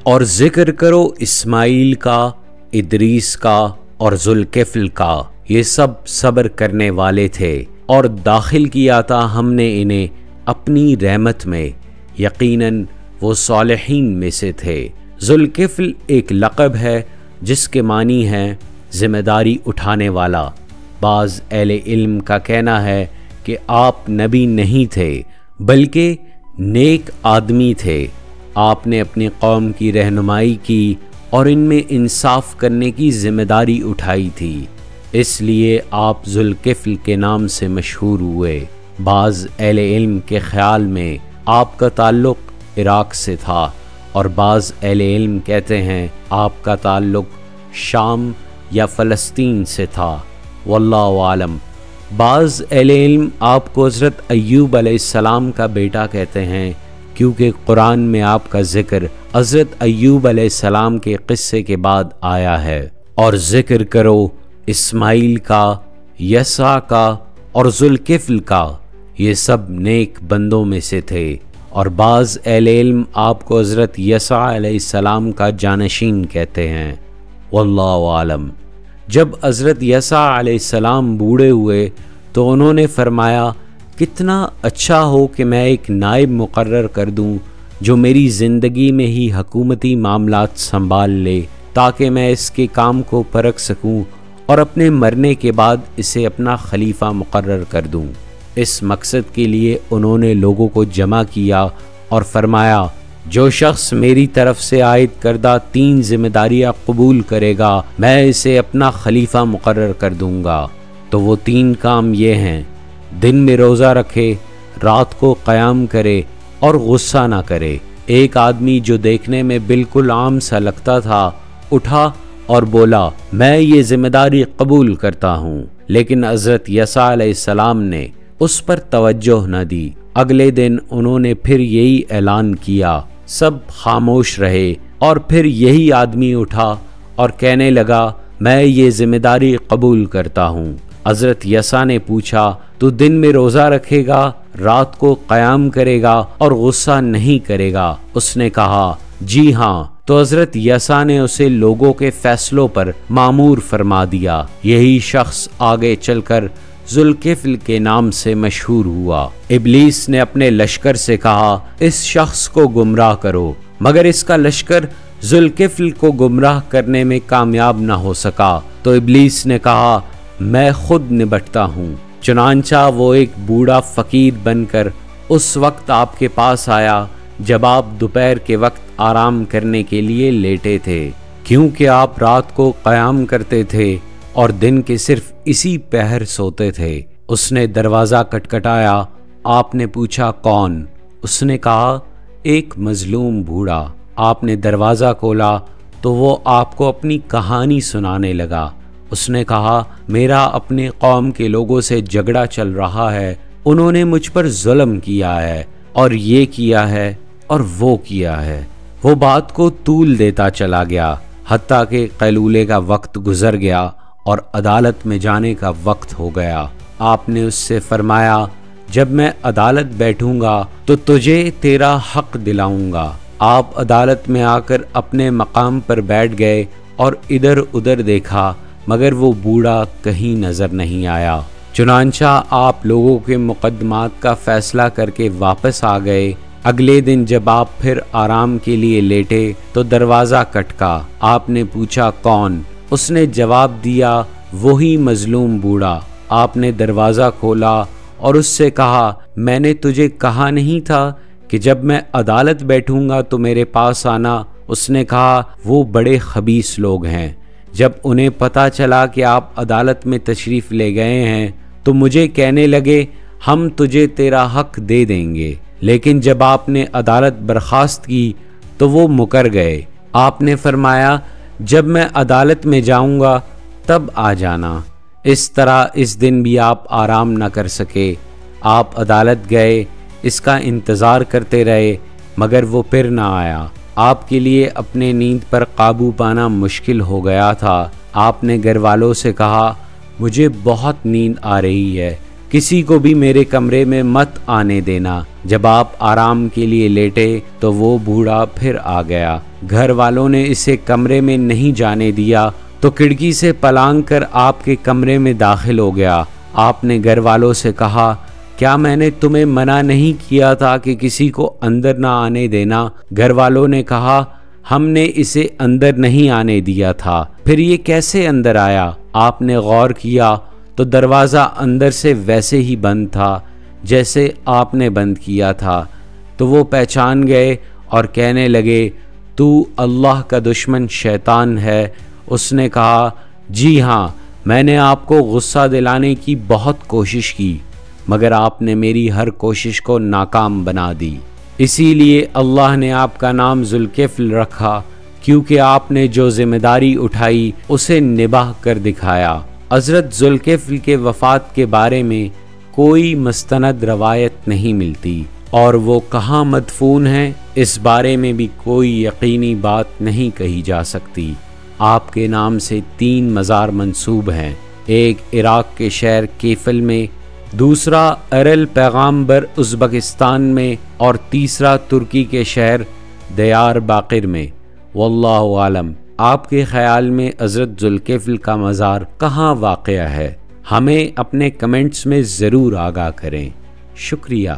اور ذکر کرو اسماعیل کا، ادریس کا اور ذوالکفل کا، یہ سب صبر کرنے والے تھے، اور داخل کیا تھا ہم نے انہیں اپنی رحمت میں، یقیناً وہ صالحین میں سے تھے۔ ذوالکفل ایک لقب ہے جس کے معنی ہے ذمہ داری اٹھانے والا۔ بعض اہل علم کا کہنا ہے کہ آپ نبی نہیں تھے بلکہ نیک آدمی تھے۔ آپ نے اپنی قوم کی رہنمائی کی اور ان میں انصاف کرنے کی ذمہ داری اٹھائی تھی، اس لیے آپ ذوالکفل کے نام سے مشہور ہوئے۔ بعض اہل علم کے خیال میں آپ کا تعلق عراق سے تھا، اور بعض اہل علم کہتے ہیں آپ کا تعلق شام یا فلسطین سے تھا، واللہ عالم۔ بعض اہل علم آپ کو حضرت ایوب علیہ السلام کا بیٹا کہتے ہیں، کیونکہ قرآن میں آپ کا ذکر حضرت ایوب علیہ السلام کے قصے کے بعد آیا ہے۔ اور ذکر کرو اسماعیل کا، یسع کا اور ذوالکفل کا، یہ سب نیک بندوں میں سے تھے۔ اور بعض اہل علم آپ کو حضرت یسع علیہ السلام کا جانشین کہتے ہیں، واللہ عالم۔ جب حضرت یسع علیہ السلام بوڑھے ہوئے تو انہوں نے فرمایا، کتنا اچھا ہو کہ میں ایک نائب مقرر کر دوں جو میری زندگی میں ہی حکومتی معاملات سنبھال لے، تاکہ میں اس کے کام کو پرکھ سکوں اور اپنے مرنے کے بعد اسے اپنا خلیفہ مقرر کر دوں۔ اس مقصد کے لیے انہوں نے لوگوں کو جمع کیا اور فرمایا، جو شخص میری طرف سے عائد کردہ 3 ذمہ داریاں قبول کرے گا میں اسے اپنا خلیفہ مقرر کر دوں گا۔ تو وہ 3 کام یہ ہیں، دن میں روزہ رکھے، رات کو قیام کرے اور غصہ نہ کرے۔ ایک آدمی جو دیکھنے میں بالکل عام سا لگتا تھا اٹھا اور بولا، میں یہ ذمہ داری قبول کرتا ہوں، لیکن حضرت یسع علیہ السلام نے اس پر توجہ نہ دی۔ اگلے دن انہوں نے پھر یہی اعلان کیا، سب خاموش رہے، اور پھر یہی آدمی اٹھا اور کہنے لگا، میں یہ ذمہ داری قبول کرتا ہوں۔ حضرت یسع نے پوچھا، تو دن میں روزہ رکھے گا، رات کو قیام کرے گا اور غصہ نہیں کرے گا؟ اس نے کہا، جی ہاں۔ تو حضرت یسع نے اسے لوگوں کے فیصلوں پر مامور فرما دیا۔ یہی شخص آگے چل کر ذوالکفل کے نام سے مشہور ہوا۔ ابلیس نے اپنے لشکر سے کہا، اس شخص کو گمراہ کرو، مگر اس کا لشکر ذوالکفل کو گمراہ کرنے میں کامیاب نہ ہو سکا۔ تو ابلیس نے کہا، میں خود نبٹتا ہوں۔ چنانچہ وہ ایک بوڑھا فقیر بن کر اس وقت آپ کے پاس آیا جب آپ دوپہر کے وقت آرام کرنے کے لیے لیٹے تھے، کیونکہ آپ رات کو قیام کرتے تھے اور دن کے صرف اسی پہر سوتے تھے۔ اس نے دروازہ کھٹکھٹایا۔ آپ نے پوچھا، کون؟ اس نے کہا، ایک مظلوم بوڑھا۔ آپ نے دروازہ کھولا تو وہ آپ کو اپنی کہانی سنانے لگا۔ اس نے کہا، میرا اپنے قوم کے لوگوں سے جھگڑا چل رہا ہے، انہوں نے مجھ پر ظلم کیا ہے اور یہ کیا ہے اور وہ کیا ہے۔ وہ بات کو طول دیتا چلا گیا، حتیٰ کہ قیلولے کا وقت گزر گیا اور عدالت میں جانے کا وقت ہو گیا۔ آپ نے اس سے فرمایا، جب میں عدالت بیٹھوں گا تو تجھے تیرا حق دلاؤں گا۔ آپ عدالت میں آ کر اپنے مقام پر بیٹھ گئے اور ادھر ادھر دیکھا، مگر وہ بوڑھا کہیں نظر نہیں آیا۔ چنانچہ آپ لوگوں کے مقدمات کا فیصلہ کر کے واپس آ گئے۔ اگلے دن جب آپ پھر آرام کے لیے لیٹے تو دروازہ کھٹکا۔ آپ نے پوچھا، کون؟ اس نے جواب دیا، وہی مظلوم بوڑھا۔ آپ نے دروازہ کھولا اور اس سے کہا، میں نے تجھے کہا نہیں تھا کہ جب میں عدالت بیٹھوں گا تو میرے پاس آنا؟ اس نے کہا، وہ بڑے خبیث لوگ ہیں۔ جب انہیں پتہ چلا کہ آپ عدالت میں تشریف لے گئے ہیں تو مجھے کہنے لگے، ہم تجھے تیرا حق دے دیں گے، لیکن جب آپ نے عدالت برخاست کی تو وہ مکر گئے۔ آپ نے فرمایا، جب میں عدالت میں جاؤں گا تب آ جانا۔ اس طرح اس دن بھی آپ آرام نہ کر سکے۔ آپ عدالت گئے، اس کا انتظار کرتے رہے، مگر وہ پھر نہ آیا۔ آپ کے لیے اپنے نیند پر قابو پانا مشکل ہو گیا تھا۔ آپ نے گھر والوں سے کہا، مجھے بہت نیند آ رہی ہے، کسی کو بھی میرے کمرے میں مت آنے دینا۔ جب آپ آرام کے لیے لیٹے تو وہ بوڑھا پھر آ گیا۔ گھر والوں نے اسے کمرے میں نہیں جانے دیا تو کھڑکی سے پلانگ کر آپ کے کمرے میں داخل ہو گیا۔ آپ نے گھر والوں سے کہا، کیا میں نے تمہیں منع نہیں کیا تھا کہ کسی کو اندر نہ آنے دینا؟ گھر والوں نے کہا، ہم نے اسے اندر نہیں آنے دیا تھا، پھر یہ کیسے اندر آیا؟ آپ نے غور کیا تو دروازہ اندر سے ویسے ہی بند تھا جیسے آپ نے بند کیا تھا۔ تو وہ پہچان گئے اور کہنے لگے، تو اللہ کا دشمن شیطان ہے۔ اس نے کہا، جی ہاں، میں نے آپ کو غصہ دلانے کی بہت کوشش کی، مگر آپ نے میری ہر کوشش کو ناکام بنا دی۔ اسی لیے اللہ نے آپ کا نام ذوالکفل رکھا، کیونکہ آپ نے جو ذمہ داری اٹھائی اسے نبھا کر دکھایا۔ حضرت ذوالکفل کے وفات کے بارے میں کوئی مستند روایت نہیں ملتی، اور وہ کہاں مدفون ہیں اس بارے میں بھی کوئی یقینی بات نہیں کہی جا سکتی۔ آپ کے نام سے 3 مزار منسوب ہیں، ایک عراق کے شہر کیفل میں، دوسرا ارل پیغامبر ازبکستان میں، اور تیسرا ترکی کے شہر دیار باقر میں۔ واللہ عالم، آپ کے خیال میں حضرت ذوالکفل کا مزار کہاں واقع ہے؟ ہمیں اپنے کمنٹس میں ضرور آگاہ کریں۔ شکریہ۔